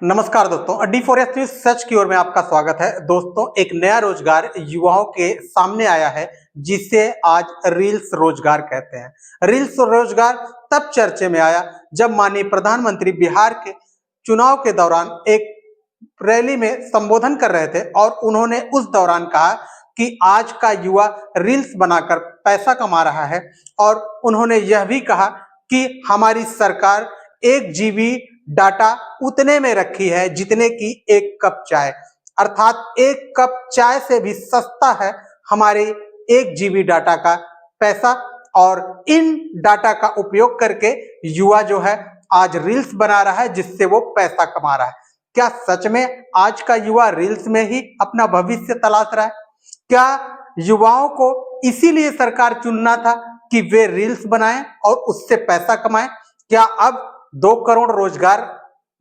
नमस्कार दोस्तों, D4S news सच की ओर में आपका स्वागत है। दोस्तों, एक नया रोजगार युवाओं के सामने आया है जिसे आज रील्स रोजगार कहते हैं। रील्स रोजगार तब चर्चे में आया जब माननीय प्रधानमंत्री बिहार के चुनाव के दौरान एक रैली में संबोधन कर रहे थे और उन्होंने उस दौरान कहा कि आज का युवा रील्स बनाकर पैसा कमा रहा है और उन्होंने यह भी कहा कि हमारी सरकार 1 GB डाटा उतने में रखी है जितने की 1 कप चाय, अर्थात 1 कप चाय से भी सस्ता है हमारे 1 GB डाटा का पैसा। और इन डाटा का उपयोग करके युवा जो है आज रील्स बना रहा है जिससे वो पैसा कमा रहा है। क्या सच में आज का युवा रील्स में ही अपना भविष्य तलाश रहा है? क्या युवाओं को इसीलिए सरकार चुनना था कि वे रील्स बनाएं और उससे पैसा कमाएं? क्या अब 2 करोड़ रोजगार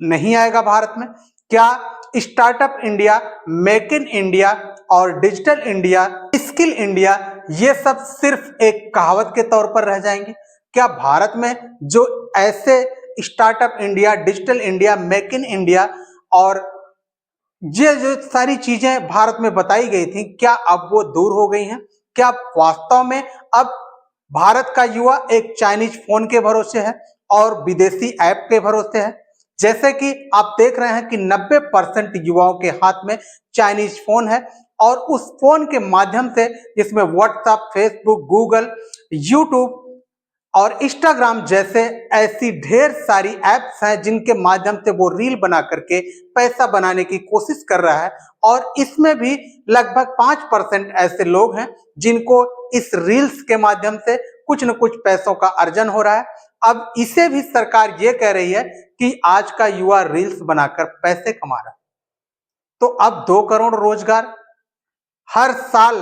नहीं आएगा भारत में? क्या startup India, make in India और डिजिटल इंडिया, स्किल इंडिया ये सब सिर्फ एक कहावत के तौर पर रह जाएंगे? क्या भारत में जो ऐसे startup India, digital India, make in India और ये जो सारी चीजें भारत में बताई गई थी, क्या अब वो दूर हो गई हैं? क्या वास्तव में अब भारत का युवा एक चाइनीज फोन के भरोसे है और विदेशी ऐप के भरोसे है? जैसे कि आप देख रहे हैं कि 90% युवाओं के हाथ में चाइनीज फोन है और उस फोन के माध्यम से, जिसमें व्हाट्सएप, फेसबुक, गूगल, यूट्यूब और इंस्टाग्राम जैसे ऐसी ढेर सारी ऐप्स हैं जिनके माध्यम से वो रील बना करके पैसा बनाने की कोशिश कर रहा है। और इसमें भी लगभग 5% ऐसे लोग हैं जिनको इस रील्स के माध्यम से कुछ न कुछ पैसों का अर्जन हो रहा है। अब इसे भी सरकार ये कह रही है कि आज का युवा रील्स बनाकर पैसे कमा रहा है। तो अब 2 करोड़ रोजगार हर साल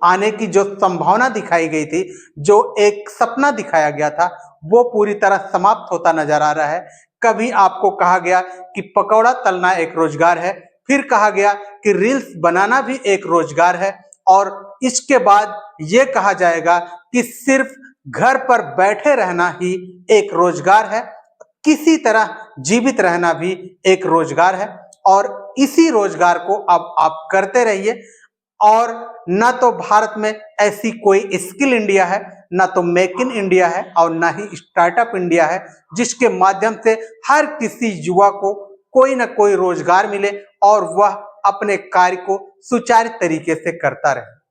आने की जो संभावना दिखाई गई थी, जो एक सपना दिखाया गया था, वो पूरी तरह समाप्त होता नजर आ रहा है। कभी आपको कहा गया कि पकौड़ा तलना एक रोजगार है, फिर कहा गया कि रील्स बनाना भी एक रोजगार है और इसके बाद ये कहा जाएगा कि सिर्फ घर पर बैठे रहना ही एक रोजगार है, किसी तरह जीवित रहना भी एक रोजगार है। और इसी रोजगार को अब आप करते रहिए। और ना तो भारत में ऐसी कोई स्किल इंडिया है, ना तो मेक इन इंडिया है और ना ही स्टार्टअप इंडिया है जिसके माध्यम से हर किसी युवा को कोई ना कोई रोजगार मिले और वह अपने कार्य को सुचारू तरीके से करता रहे।